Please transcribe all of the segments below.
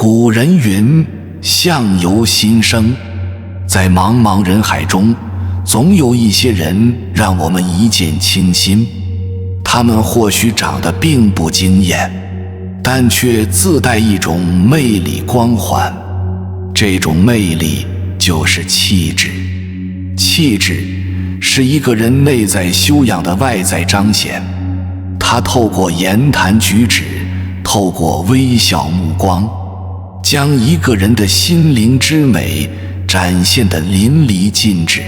古人云：相由心生。在茫茫人海中，总有一些人让我们一见倾心。他们或许长得并不惊艳，但却自带一种魅力光环。这种魅力就是气质。气质是一个人内在修养的外在彰显，它透过言谈举止，透过微笑目光，将一个人的心灵之美展现得淋漓尽致。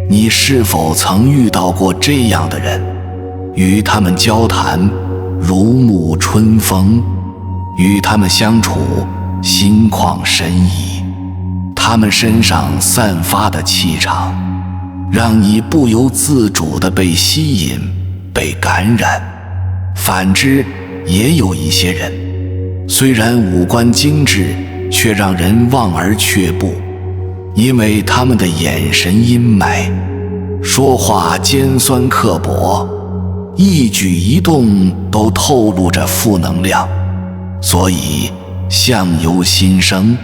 你是否曾遇到过这样的人？与他们交谈，如沐春风；与他们相处，心旷神怡。他们身上散发的气场，让你不由自主地被吸引、被感染。反之，也有一些人，虽然五官精致，却让人望而却步，因为他们的眼神阴霾，说话尖酸刻薄，一举一动都透露着负能量。所以相由心生，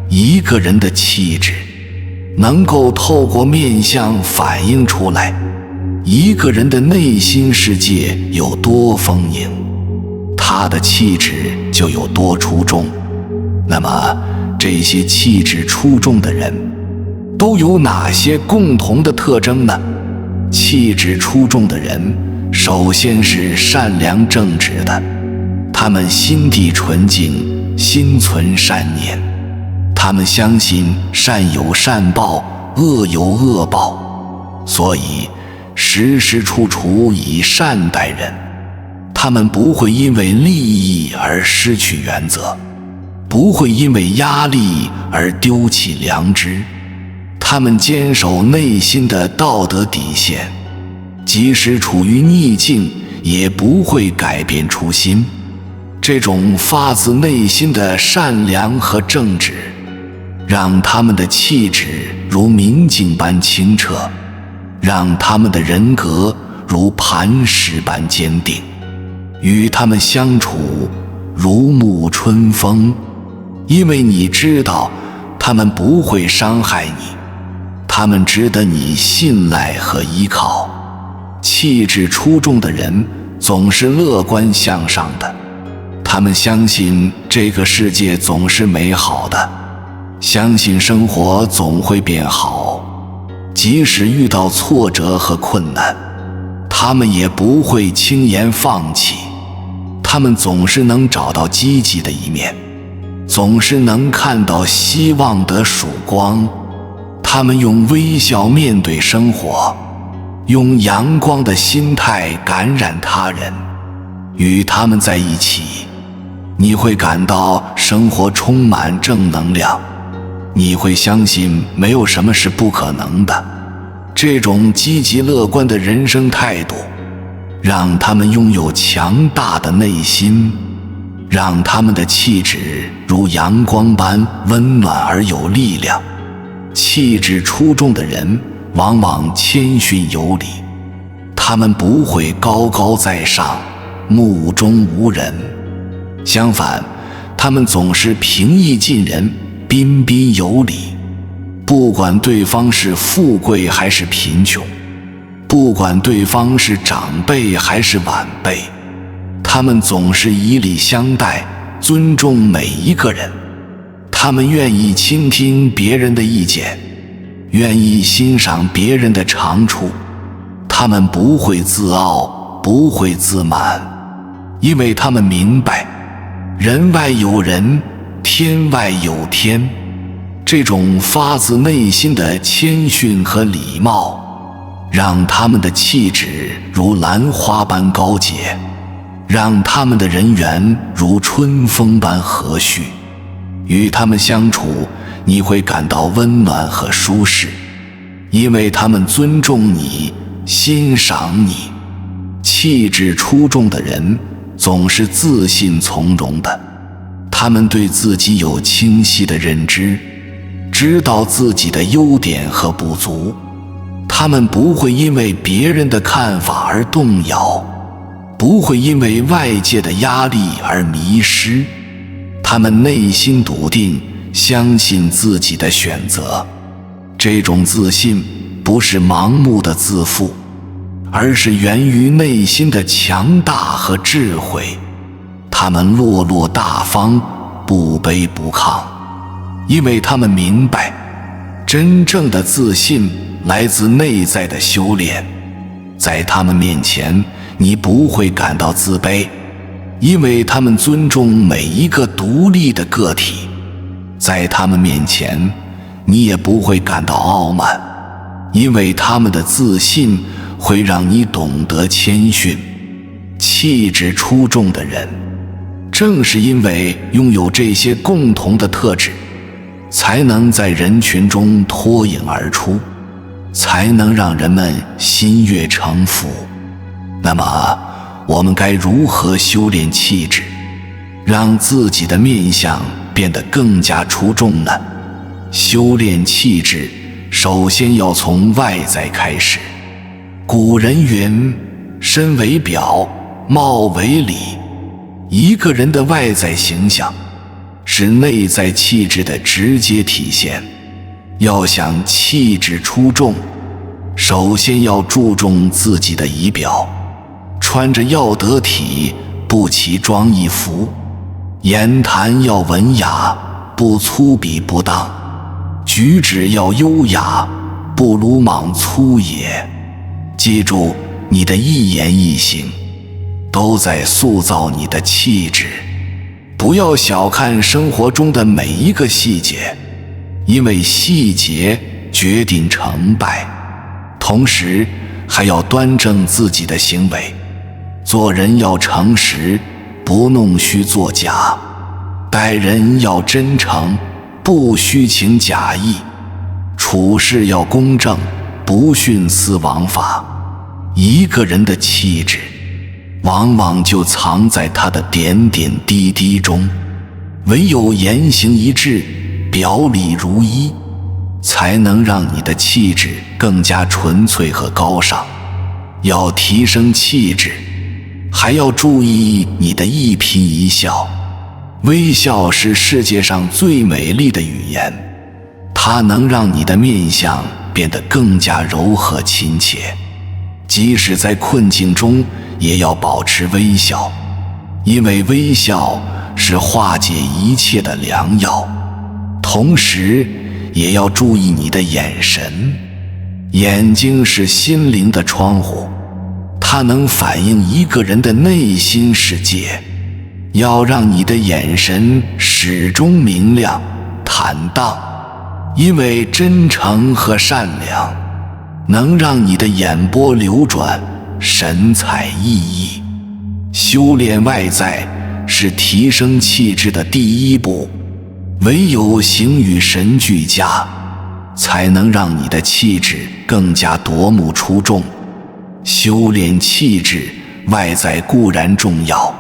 一个人的气质能够透过面相反映出来，一个人的内心世界有多丰盈，他的气质就有多出众。那么这些气质出众的人都有哪些共同的特征呢？气质出众的人首先是善良正直的，他们心地纯净，心存善念，他们相信善有善报，恶有恶报，所以时时处处以善待人。他们不会因为利益而失去原则，不会因为压力而丢弃良知。他们坚守内心的道德底线，即使处于逆境，也不会改变初心。这种发自内心的善良和正直，让他们的气质如明镜般清澈，让他们的人格如磐石般坚定。与他们相处，如沐春风，因为你知道他们不会伤害你，他们值得你信赖和依靠。气质出众的人总是乐观向上的，他们相信这个世界总是美好的，相信生活总会变好。即使遇到挫折和困难，他们也不会轻言放弃。他们总是能找到积极的一面，总是能看到希望的曙光。他们用微笑面对生活，用阳光的心态感染他人。与他们在一起，你会感到生活充满正能量，你会相信没有什么是不可能的。这种积极乐观的人生态度，让他们拥有强大的内心，让他们的气质如阳光般温暖而有力量。气质出众的人往往谦逊有礼，他们不会高高在上，目中无人。相反，他们总是平易近人，彬彬有礼。不管对方是富贵还是贫穷，不管对方是长辈还是晚辈，他们总是以礼相待，尊重每一个人。他们愿意倾听别人的意见，愿意欣赏别人的长处。他们不会自傲，不会自满，因为他们明白，人外有人，天外有天。这种发自内心的谦逊和礼貌，让他们的气质如兰花般高洁，让他们的人缘如春风般和煦。与他们相处，你会感到温暖和舒适，因为他们尊重你，欣赏你。气质出众的人总是自信从容的，他们对自己有清晰的认知，知道自己的优点和不足。他们不会因为别人的看法而动摇，不会因为外界的压力而迷失。他们内心笃定，相信自己的选择。这种自信不是盲目的自负，而是源于内心的强大和智慧。他们落落大方，不卑不亢，因为他们明白，真正的自信来自内在的修炼。在他们面前，你不会感到自卑，因为他们尊重每一个独立的个体。在他们面前，你也不会感到傲慢，因为他们的自信会让你懂得谦逊。气质出众的人，正是因为拥有这些共同的特质，才能在人群中脱颖而出，才能让人们心悦诚服。那么，我们该如何修炼气质，让自己的面相变得更加出众呢？修炼气质，首先要从外在开始。古人云：身为表，貌为里。一个人的外在形象是内在气质的直接体现。要想气质出众，首先要注重自己的仪表，穿着要得体，不奇装异服；言谈要文雅，不粗鄙不当；举止要优雅，不鲁莽粗野。记住，你的一言一行都在塑造你的气质。不要小看生活中的每一个细节，因为细节决定成败。同时，还要端正自己的行为。做人要诚实，不弄虚作假；待人要真诚，不虚情假意；处事要公正，不徇私枉法。一个人的气质，往往就藏在他的点点滴滴中。唯有言行一致，表里如一，才能让你的气质更加纯粹和高尚。要提升气质，还要注意你的一颦一笑。微笑是世界上最美丽的语言，它能让你的面相变得更加柔和亲切。即使在困境中，也要保持微笑，因为微笑是化解一切的良药。同时，也要注意你的眼神。眼睛是心灵的窗户，它能反映一个人的内心世界。要让你的眼神始终明亮、坦荡，因为真诚和善良能让你的眼波流转，神采奕奕。修炼外在是提升气质的第一步，唯有形与神俱佳，才能让你的气质更加夺目出众。修炼气质，外在固然重要，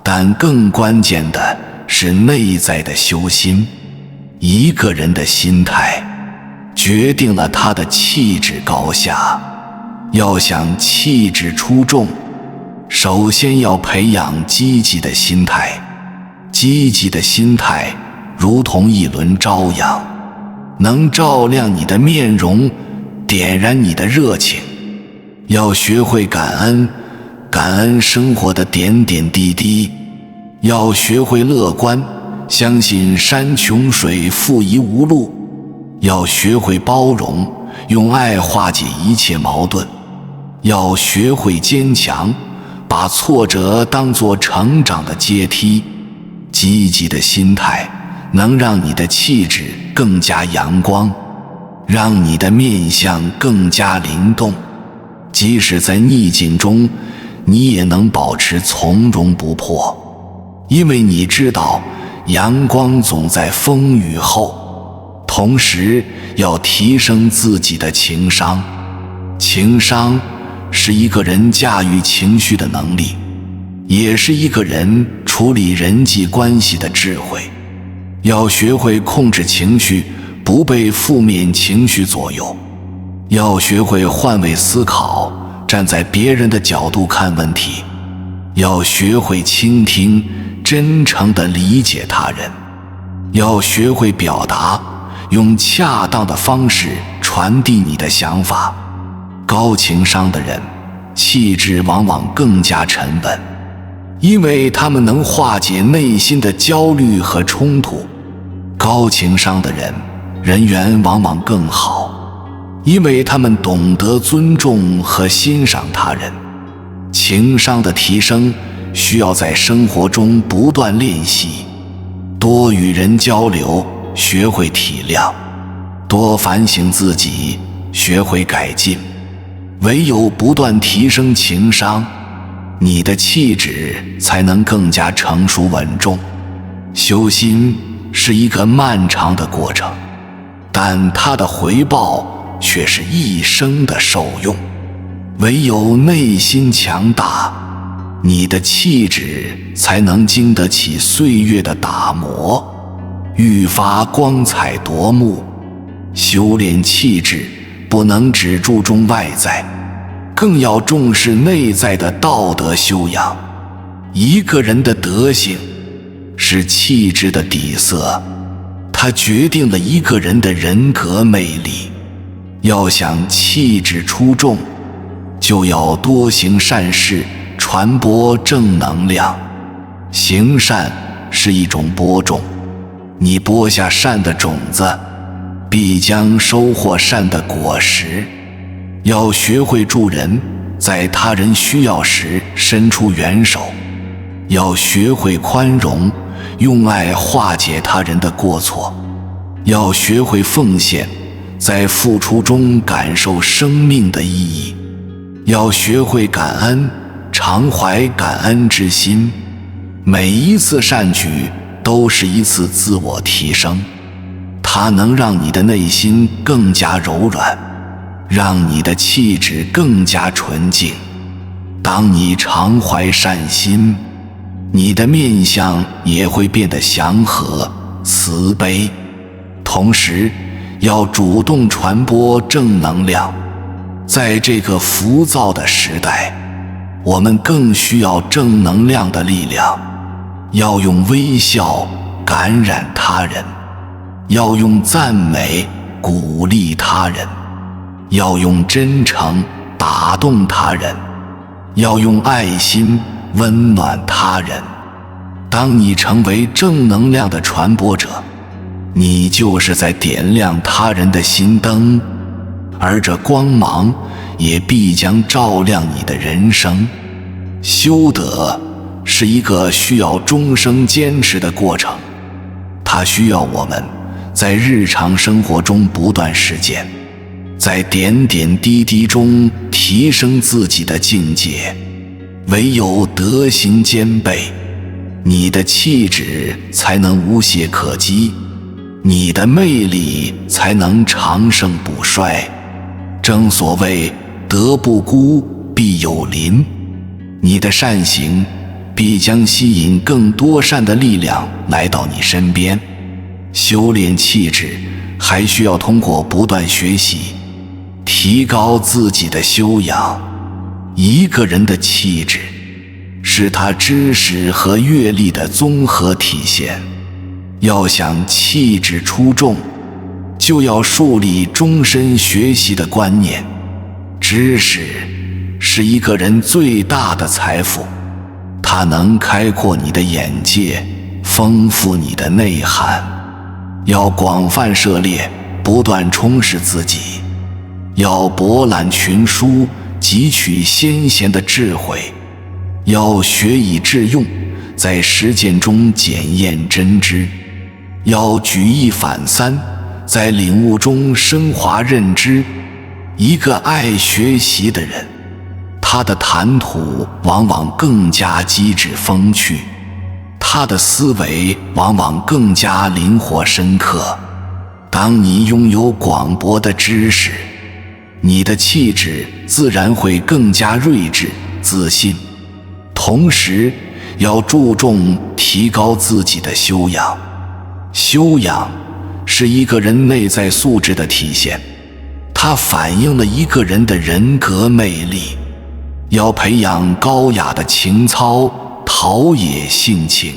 但更关键的是内在的修心。一个人的心态决定了他的气质高下。要想气质出众，首先要培养积极的心态。积极的心态如同一轮朝阳，能照亮你的面容，点燃你的热情。要学会感恩，感恩生活的点点滴滴。要学会乐观，相信山穷水复疑无路。要学会包容，用爱化解一切矛盾。要学会坚强，把挫折当作成长的阶梯。积极的心态能让你的气质更加阳光，让你的面相更加灵动。即使在逆境中，你也能保持从容不迫，因为你知道阳光总在风雨后。同时要提升自己的情商。情商是一个人驾驭情绪的能力，也是一个人处理人际关系的智慧。要学会控制情绪，不被负面情绪左右。要学会换位思考，站在别人的角度看问题。要学会倾听，真诚地理解他人，要学会表达，用恰当的方式传递你的想法。高情商的人，气质往往更加沉稳，因为他们能化解内心的焦虑和冲突。高情商的人，人缘往往更好，因为他们懂得尊重和欣赏他人。情商的提升需要在生活中不断练习，多与人交流，学会体谅，多反省自己，学会改进。唯有不断提升情商，你的气质才能更加成熟稳重。修心是一个漫长的过程，但它的回报却是一生的受用。唯有内心强大，你的气质才能经得起岁月的打磨，愈发光彩夺目。修炼气质不能只注重外在，更要重视内在的道德修养。一个人的德行是气质的底色，它决定了一个人的人格魅力。要想气质出众，就要多行善事，传播正能量。行善是一种播种，你播下善的种子，必将收获善的果实。要学会助人，在他人需要时伸出援手。要学会宽容，用爱化解他人的过错。要学会奉献，在付出中感受生命的意义。要学会感恩，常怀感恩之心。每一次善举都是一次自我提升，它能让你的内心更加柔软，让你的气质更加纯净。当你常怀善心，你的面相也会变得祥和、慈悲。同时，要主动传播正能量。在这个浮躁的时代，我们更需要正能量的力量。要用微笑感染他人，要用赞美鼓励他人，要用真诚打动他人，要用爱心温暖他人。当你成为正能量的传播者，你就是在点亮他人的心灯，而这光芒也必将照亮你的人生。修德是一个需要终生坚持的过程，它需要我们在日常生活中不断实践，在点点滴滴中提升自己的境界。唯有德行兼备，你的气质才能无懈可击，你的魅力才能长盛不衰。正所谓德不孤，必有邻。你的善行必将吸引更多善的力量来到你身边。修炼气质还需要通过不断学习，提高自己的修养。一个人的气质是他知识和阅历的综合体现。要想气质出众，就要树立终身学习的观念。知识是一个人最大的财富，它能开阔你的眼界，丰富你的内涵。要广泛涉猎，不断充实自己。要博览群书，汲取先贤的智慧。要学以致用，在实践中检验真知。要举一反三，在领悟中升华认知。一个爱学习的人，他的谈吐往往更加机智风趣，他的思维往往更加灵活深刻。当你拥有广博的知识，你的气质自然会更加睿智自信。同时要注重提高自己的修养。修养是一个人内在素质的体现，它反映了一个人的人格魅力。要培养高雅的情操，陶冶性情。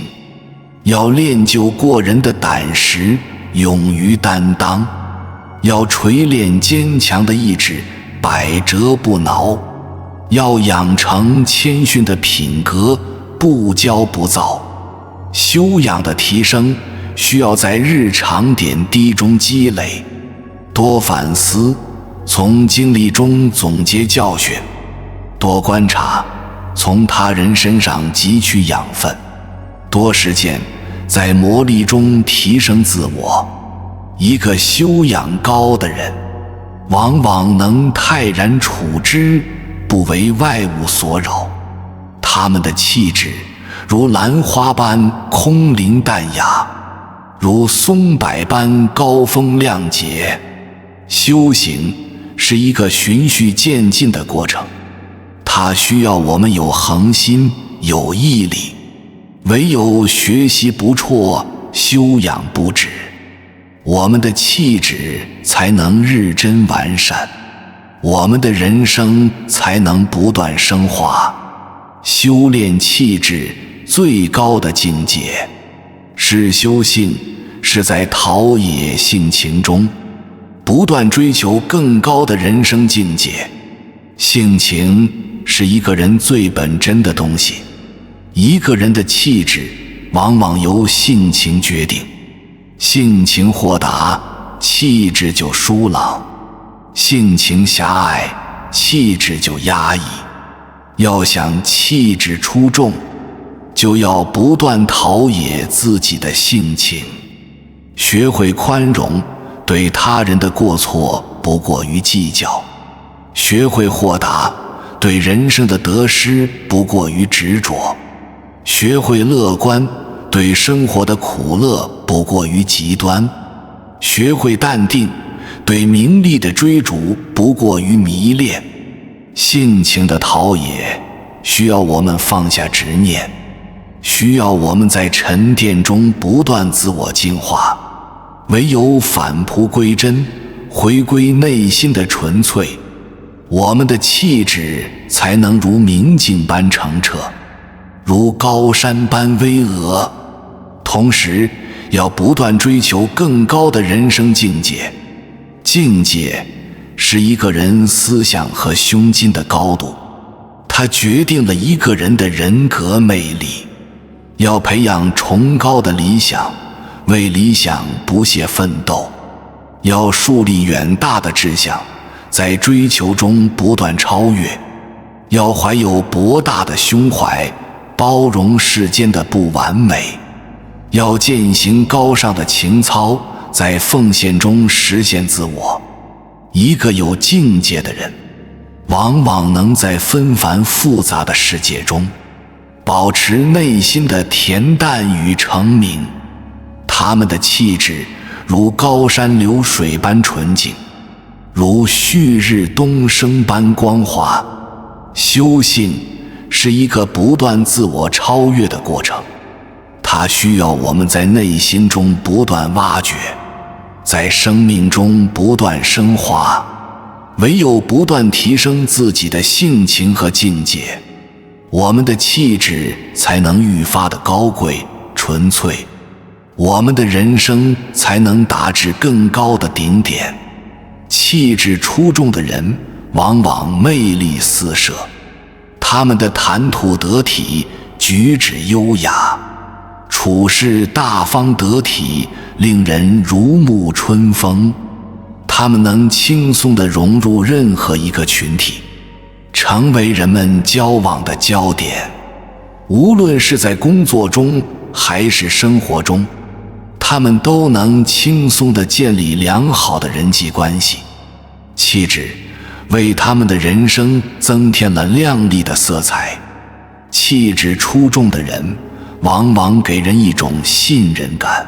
要练就过人的胆识，勇于担当，要锤炼坚强的意志，百折不挠，要养成谦逊的品格，不骄不躁。修养的提升需要在日常点滴中积累，多反思，从经历中总结教训，多观察，从他人身上汲取养分，多实践，在磨砺中提升自我。一个修养高的人，往往能泰然处之，不为外物所扰。他们的气质如兰花般空灵淡雅，如松柏般高风亮节。修行是一个循序渐进的过程，它需要我们有恒心，有毅力。唯有学习不辍，修养不止，我们的气质才能日臻完善，我们的人生才能不断升华。修炼气质最高的境界是修性，是在陶冶性情中不断追求更高的人生境界。性情是一个人最本真的东西，一个人的气质往往由性情决定。性情豁达，气质就疏朗；性情狭隘，气质就压抑。要想气质出众，就要不断陶冶自己的性情，学会宽容，对他人的过错不过于计较；学会豁达，对人生的得失不过于执着；学会乐观，对生活的苦乐不过于极端；学会淡定，对名利的追逐不过于迷恋。性情的陶冶需要我们放下执念，需要我们在沉淀中不断自我净化。唯有返璞归真，回归内心的纯粹，我们的气质才能如明镜般澄澈，如高山般巍峨。同时要不断追求更高的人生境界。境界是一个人思想和胸襟的高度，它决定了一个人的人格魅力。要培养崇高的理想，为理想不懈奋斗，要树立远大的志向，在追求中不断超越，要怀有博大的胸怀，包容世间的不完美，要践行高尚的情操，在奉献中实现自我。一个有境界的人，往往能在纷繁复杂的世界中保持内心的恬淡与澄明。他们的气质如高山流水般纯净，如旭日东升般光华。修性是一个不断自我超越的过程，它需要我们在内心中不断挖掘，在生命中不断升华。唯有不断提升自己的性情和境界，我们的气质才能愈发的高贵纯粹，我们的人生才能达至更高的顶点。气质出众的人往往魅力四射，他们的谈吐得体，举止优雅，处事大方得体，令人如沐春风。他们能轻松地融入任何一个群体，成为人们交往的焦点。无论是在工作中还是生活中，他们都能轻松地建立良好的人际关系。气质为他们的人生增添了亮丽的色彩。气质出众的人往往给人一种信任感，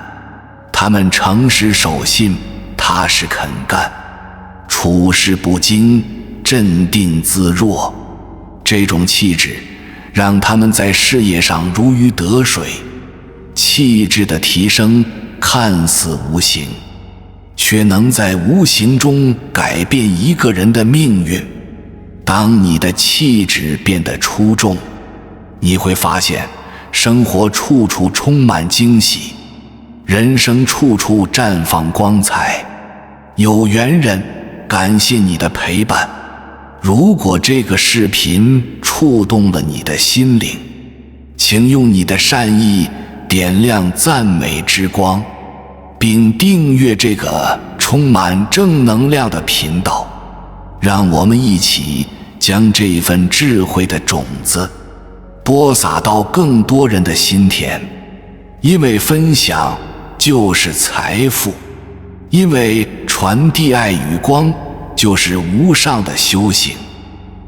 他们诚实守信，踏实肯干，处事不惊，镇定自若。这种气质让他们在事业上如鱼得水。气质的提升看似无形，却能在无形中改变一个人的命运。当你的气质变得出众，你会发现生活处处充满惊喜，人生处处绽放光彩。有缘人，感谢你的陪伴。如果这个视频触动了你的心灵，请用你的善意点亮赞美之光，并订阅这个充满正能量的频道，让我们一起将这份智慧的种子播撒到更多人的心田。因为分享就是财富，因为传递爱与光就是无上的修行。